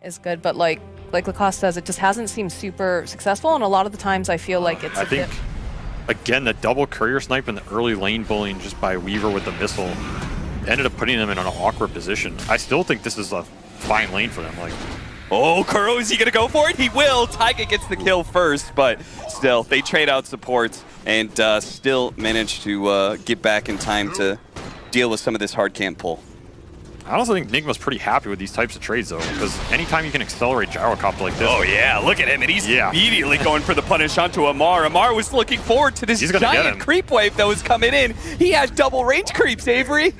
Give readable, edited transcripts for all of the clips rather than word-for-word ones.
is good, but like Lacoste says, it just hasn't seemed super successful, and a lot of the times I feel like it's again, the double courier snipe in the early lane bullying just by Weaver with the missile ended up putting them in an awkward position. I still think this is a fine lane for them. Like, oh, Kuro, is he gonna go for it? He will. Taiga gets the kill first, but still, they trade out supports and still manage to get back in time to deal with some of this hard camp pull. I also think NIGMA's pretty happy with these types of trades, though, because anytime you can accelerate Gyrocopter like this... Oh, yeah, look at him, and he's immediately going for the punish onto Amar. Amar was looking forward to this giant creep wave that was coming in. He has double range creeps, Avery.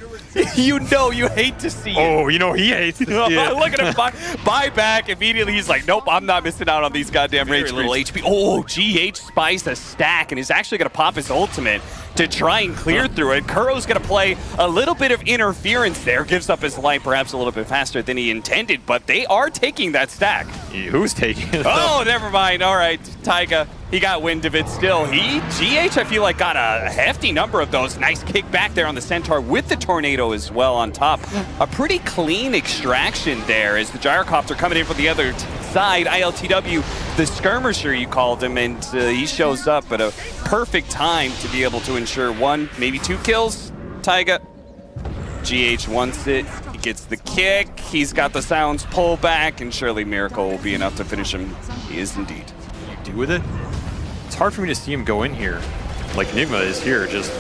You know you hate to see it. Oh, you know he hates to see it. Look at him buy back. Immediately, he's like, nope, I'm not missing out on these goddamn range creeps. HP. Oh, GH spies a stack and is actually going to pop his ultimate to try and clear through it. Kuro's going to play a little bit of interference there. Gives up his life perhaps a little bit faster than he intended, but they are taking that stack. Who's taking it? Oh, never mind. All right, Taiga. He got wind of it still. GH, I feel like, got a hefty number of those. Nice kick back there on the Centaur with the Tornado as well on top. A pretty clean extraction there as the Gyrocopter coming in from the other side. ILTW, the skirmisher you called him, and he shows up at a perfect time to be able to ensure one, maybe two kills. Taiga, GH wants it. He gets the kick. He's got the sounds pull back, and surely Miracle will be enough to finish him. He is indeed. What do you do with it? It's hard for me to see him go in here. Like NIGMA is here, just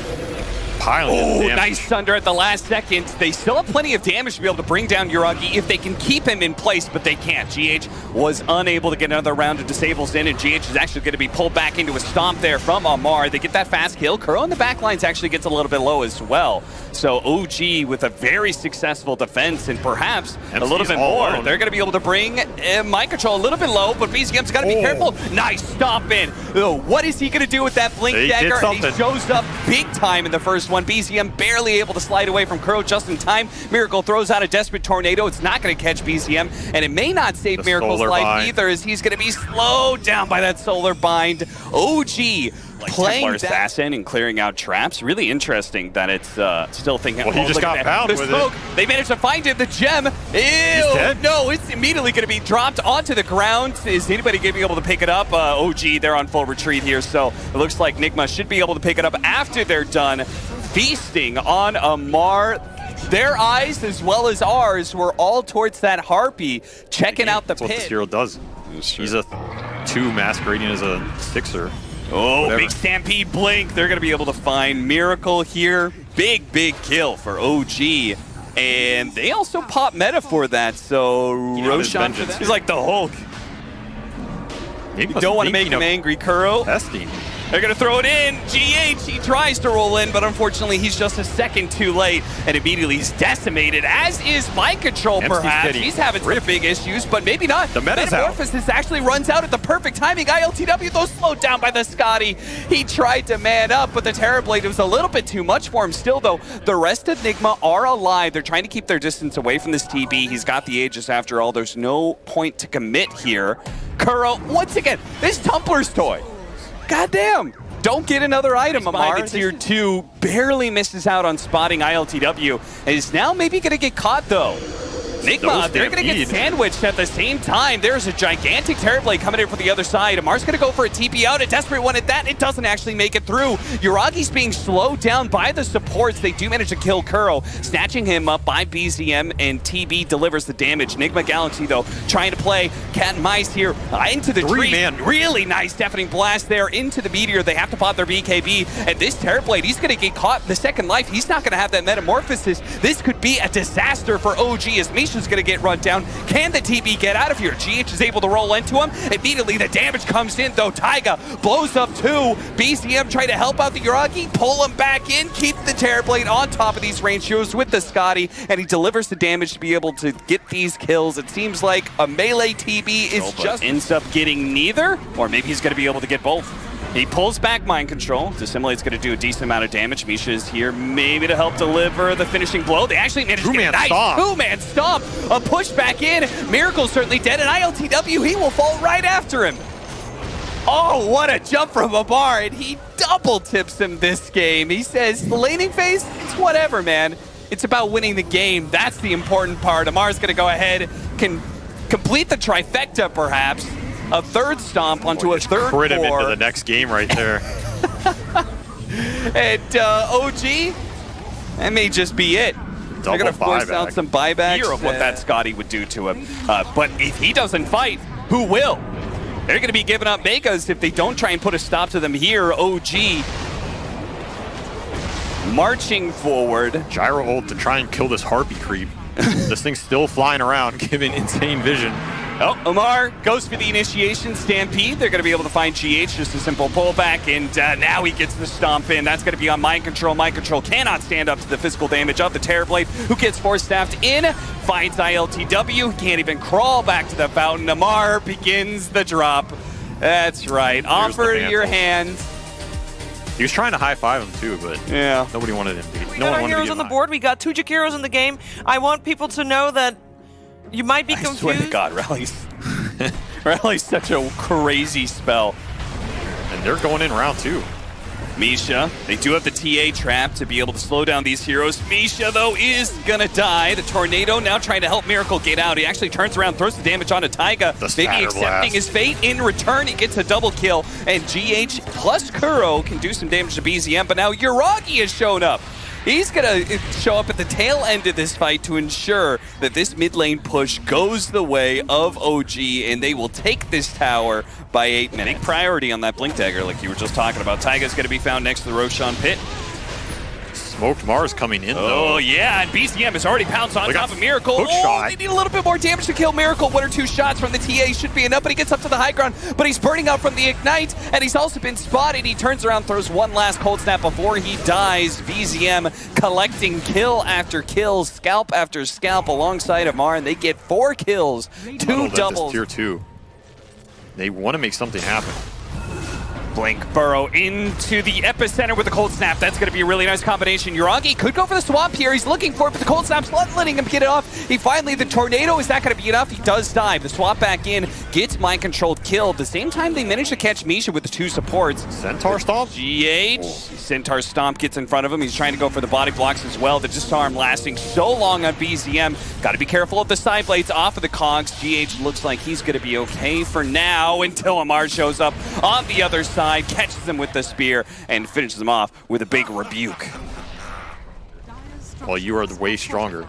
piling. Oh, nice thunder at the last second. They still have plenty of damage to be able to bring down Yuragi if they can keep him in place, but they can't. GH was unable to get another round of disables in, and GH is actually going to be pulled back into a stomp there from Amar. They get that fast kill. Kuro in the back lines actually gets a little bit low as well. So OG with a very successful defense and perhaps a little bit more. They're going to be able to bring mind control a little bit low, but BZM's got to be careful. Nice stomp in. Oh, what is he going to do with that blink dagger? And he shows up big time in the first one. BZM barely able to slide away from Kuro just in time. Miracle throws out a desperate tornado. It's not going to catch BZM, and it may not save Miracle's life either, as he's going to be slowed down by that solar bind. OG playing Templar Assassin and clearing out traps. Really interesting that it's still thinking. Well, he just got bound with it. They managed to find it. The gem. Ew. No, it's immediately going to be dropped onto the ground. Is anybody going to be able to pick it up? OG, they're on full retreat here, so it looks like NIGMA should be able to pick it up after they're done feasting on Amar. Their eyes, as well as ours, were all towards that Harpy, checking out the pit. That's what this hero does. He's a 2 masquerading as a 6er. Oh, whatever. big Stampede Blink. They're going to be able to find Miracle here. Big kill for OG. And they also pop meta for that, so Roshan, he's like the Hulk. You don't want to make him angry, Kuro. Testing. They're going to throw it in. GH, he tries to roll in, but unfortunately he's just a second too late, and immediately he's decimated, as is mind control perhaps. He's having some big issues, but maybe not. The Metamorphosis actually runs out at the perfect timing. ILTW, though, slowed down by the Scotty. He tried to man up, but the Terrorblade was a little bit too much for him still, though. The rest of NIGMA are alive. They're trying to keep their distance away from this TB. He's got the Aegis after all. There's no point to commit here. Kuro, once again, this Tumbler's toy. Goddamn! Don't get another item, Amar. Tier 2 barely misses out on spotting ILTW, and is now maybe going to get caught, though. NIGMA, they're going to get sandwiched at the same time. There's a gigantic Terrorblade coming in from the other side. Amar's going to go for a TP out, a desperate one at that. It doesn't actually make it through. Yuragi's being slowed down by the supports. They do manage to kill Kuro, snatching him up by BZM, and TB delivers the damage. NIGMA Galaxy, though, trying to play cat and mice here into the tree. Really nice deafening blast there into the meteor. They have to pop their BKB, and this Terrorblade, he's going to get caught in the second life. He's not going to have that Metamorphosis. This could be a disaster for OG, as Misha's going to get run down. Can the TB get out of here? GH is able to roll into him. Immediately the damage comes in, though. Taiga blows up 2. BZM trying to help out the Yuragi, pull him back in, keep the Terrorblade on top of these range heroes with the Scotty, and he delivers the damage to be able to get these kills. It seems like a melee TB is just ends up getting neither, or maybe he's going to be able to get both. He pulls back mind control. Dissimulat's going to do a decent amount of damage. Misha is here maybe to help deliver the finishing blow. They actually managed to get a nice 2-man stomp. A push back in. Miracle's certainly dead, and ILTW, he will fall right after him. Oh, what a jump from Amar, and he double tips him this game. He says, the laning phase, it's whatever, man. It's about winning the game. That's the important part. Amar's going to go ahead, can complete the trifecta, perhaps. A third stomp onto a third Crit him into core. the next game right there. And OG, that may just be it. They're going to force out some buybacks. Fear of what that Scotty would do to him. But if he doesn't fight, who will? They're going to be giving up megas if they don't try and put a stop to them here. OG marching forward. Gyro ult to try and kill this harpy creep. This thing's still flying around, giving insane vision. Oh, Omar goes for the initiation stampede. They're going to be able to find GH, just a simple pullback, and now he gets the stomp in. That's going to be on Mind Control. Mind Control cannot stand up to the physical damage of the Terrorblade, who gets force staffed in, finds ILTW, can't even crawl back to the fountain. Omar begins the drop. That's right. Offer your hand. He was trying to high-five him too, but yeah, nobody wanted him to. We got our heroes on the board. We got 2 Jakiros in the game. I want people to know that you might be confused. I swear to God, Rally's such a crazy spell. And they're going in round 2. Misha, they do have the TA trap to be able to slow down these heroes. Misha, though, is gonna die. The Tornado now trying to help Miracle get out. He actually turns around, throws the damage onto Taiga. Maybe accepting his fate. In return, he gets a double kill. And GH plus Kuro can do some damage to BZM, but now Yuragi has shown up. He's going to show up at the tail end of this fight to ensure that this mid lane push goes the way of OG, and they will take this tower by 8 minutes. Big priority on that Blink Dagger, like you were just talking about. Taiga's going to be found next to the Roshan pit. Smoked Mars coming in, though. Oh, yeah, and BCM has already pounced on top of Miracle. Shot. They need a little bit more damage to kill Miracle. 1 or 2 shots from the TA should be enough, but he gets up to the high ground, but he's burning out from the Ignite, and he's also been spotted. He turns around, throws one last cold snap before he dies. BZM collecting kill after kill, scalp after scalp alongside Amar, and they get 4 kills, 2 doubles. Tier 2. They want to make something happen. Blink burrow into the epicenter with the cold snap. That's going to be a really nice combination. Yuragi could go for the swamp here. He's looking for it, but the cold snap's not letting him get it off. He finally, the tornado, is that going to be enough? He does dive. The swap back in, gets mind controlled, killed. At the same time, they manage to catch Misha with the 2 supports. Centaur Stomp? GH. Centaur Stomp gets in front of him. He's trying to go for the body blocks as well. The disarm lasting so long on BZM. Got to be careful of the side blades off of the cogs. GH looks like he's going to be okay for now until Amar shows up on the other side. Catches him with the spear and finishes him off with a big rebuke. Well, you are way stronger.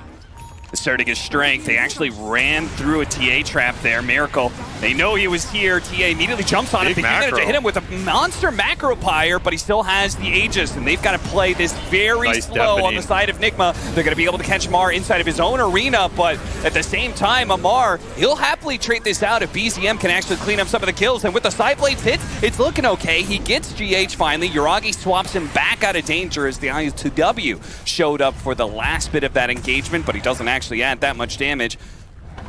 Asserting his strength, they actually ran through a TA trap there. Miracle, they know he was here. TA immediately jumps on him. They managed to hit him with a monster macro pyre, but he still has the Aegis, and they've got to play this very slow on the side of NIGMA. They're going to be able to catch Amar inside of his own arena, but at the same time, Amar, he'll happily trade this out if BZM can actually clean up some of the kills, and with the side blades hits, it's looking okay. He gets GH finally. Yuragi swaps him back out of danger as the IL2W showed up for the last bit of that engagement, but he doesn't actually add that much damage.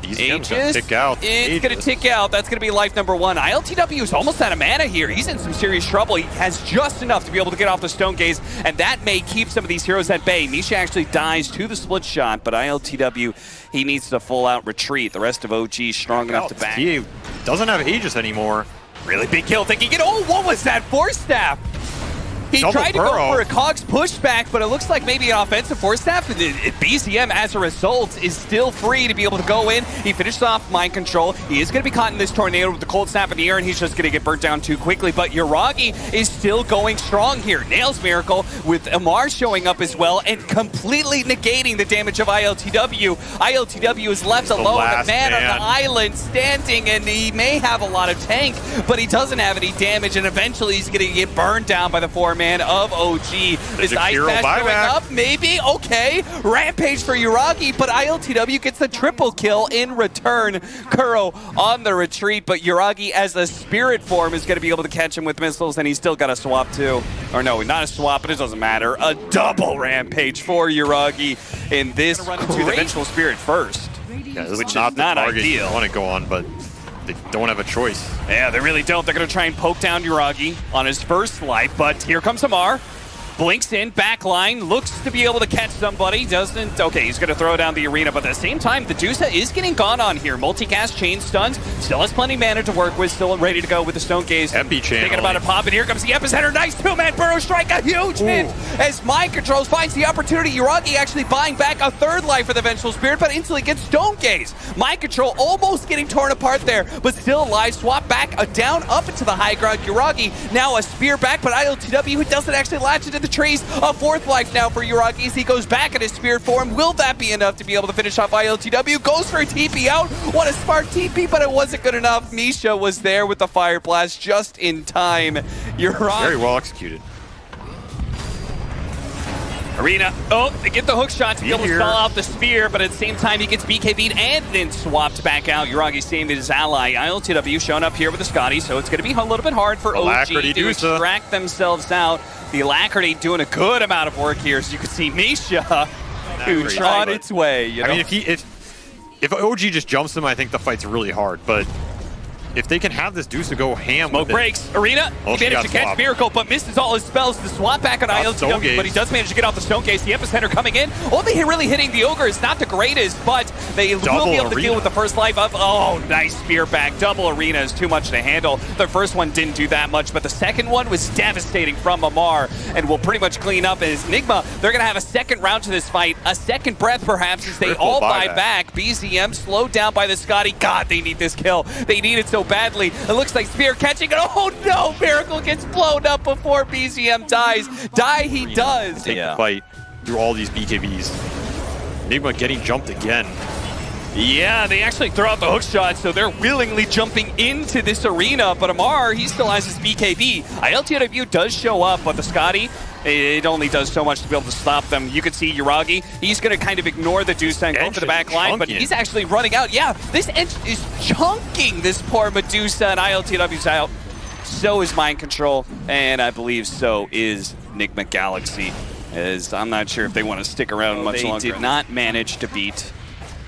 Aegis, tick out. It's going to tick out. That's going to be life number 1. ILTW is almost out of mana here. He's in some serious trouble. He has just enough to be able to get off the Stone Gaze, and that may keep some of these heroes at bay. Misha actually dies to the split shot, but ILTW, he needs to full-out retreat. The rest of OG strong enough to back. He doesn't have Aegis anymore. Really big kill, thinking, oh, what was that force staff? He tried to go for a Cogs pushback, but it looks like maybe an offensive force staff. BZM, as a result, is still free to be able to go in. He finishes off mind control. He is going to be caught in this tornado with the cold snap in the air, and he's just going to get burnt down too quickly. But Yuragi is still going strong here. Nails Miracle with Amar showing up as well and completely negating the damage of ILTW. ILTW is left alone, a man on the island standing, and he may have a lot of tank, but he doesn't have any damage, and eventually he's going to get burned down by the 4-man of OG. Is Ice Dash going up? Maybe? Okay. Rampage for Yuragi, but ILTW gets the triple kill in return. Kuro on the retreat, but Yuragi as a spirit form is going to be able to catch him with missiles, and he's still got a swap too. Or no, not a swap, but it doesn't matter. A double rampage for Yuragi in this to the Vengeful Spirit first. Yeah, this which is not ideal. I want to go on, but they don't have a choice. Yeah, they really don't. They're going to try and poke down Yuragi on his first life, but here comes Amar. Blinks in, back line, looks to be able to catch somebody, doesn't. Okay, he's going to throw down the arena, but at the same time, the Dusa is getting gone on here. Multicast, chain stuns, still has plenty of mana to work with, still ready to go with the Stone Gaze. Epi channel. Thinking about a pop, and here comes the epicenter. Nice two-man burrow strike, a huge hit as Mind Controls finds the opportunity. Yuragi actually buying back a third life for the Vengeful Spirit, but instantly gets Stone Gaze. Mind Control almost getting torn apart there, but still alive. Swap back, down, up into the high ground. Yuragi now a spear back, but ILTW, who doesn't actually latch into the trees, a fourth life now for Yuragi as he goes back in his spirit form. Will that be enough to be able to finish off ILTW? Goes for a TP out. What a smart TP, but it wasn't good enough. Misha was there with the Fire Blast just in time. Yuragi. Very well executed. Arena, they get the hook shot to be able to stall out the spear, but at the same time he gets BKB'd and then swapped back out. Yuragi saving his ally. ILTW showing up here with the Scotty, so it's going to be a little bit hard for OG to extract themselves out. The Alacrity doing a good amount of work here, so you can see Misha, who's on its way. You know? I mean, if OG just jumps him, I think the fight's really hard, but if they can have this Dusa go ham Smoke with breaks. Arena, he managed to catch swapped. Miracle, but misses all his spells. The swap back on ILTW, but he does manage to get off the Stone Gaze. The Epicenter coming in. Only really hitting the Ogre is not the greatest, but they will be able to deal with the first life of, nice spear back. Double Arena is too much to handle. The first one didn't do that much, but the second one was devastating from Amar, and will pretty much clean up as NIGMA. They're going to have a second round to this fight, a second breath perhaps, as they all buy back. BZM slowed down by the Scotty. God, they need this kill. They need it so badly. It looks like Spear catching it. Oh no! Miracle gets blown up before BZM dies. Die he does. Take the fight through all these BKBs. NIGMA getting jumped again. Yeah, they actually throw out the hook shot, so they're willingly jumping into this arena, but Amar, he still has his BKB. ILTW does show up, but the Scotty, it only does so much to be able to stop them. You can see Yuragi, he's going to kind of ignore the Dusa and go for the back line, but he's actually running out. Yeah, this Ench is chunking this poor Medusa, and ILTW's out. So is Mind Control, and I believe so is NIGMA Galaxy, as I'm not sure if they want to stick around much longer. They did not manage to beat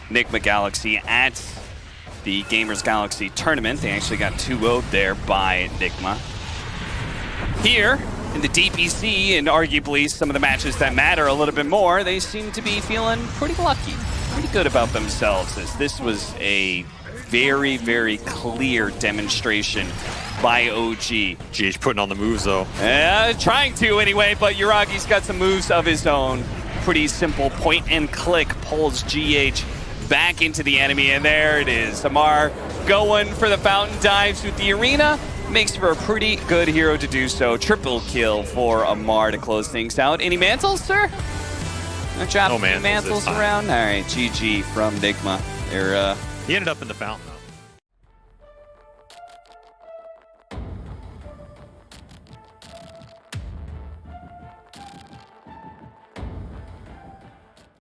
NIGMA Galaxy at the Gamers Galaxy tournament. They actually got 2-0'd there by NIGMA. Here in the DPC, and arguably some of the matches that matter a little bit more, they seem to be feeling pretty lucky, pretty good about themselves, as this was a very, very clear demonstration by OG. GH putting on the moves though. Trying to anyway, but Yuragi's got some moves of his own. Pretty simple point and click pulls GH back into the enemy, and there it is. Amar going for the fountain dives with the arena. Makes for a pretty good hero to do so. Triple kill for Amar to close things out. Any mantles, sir? No mantles around? All right, GG from NIGMA. He ended up in the fountain.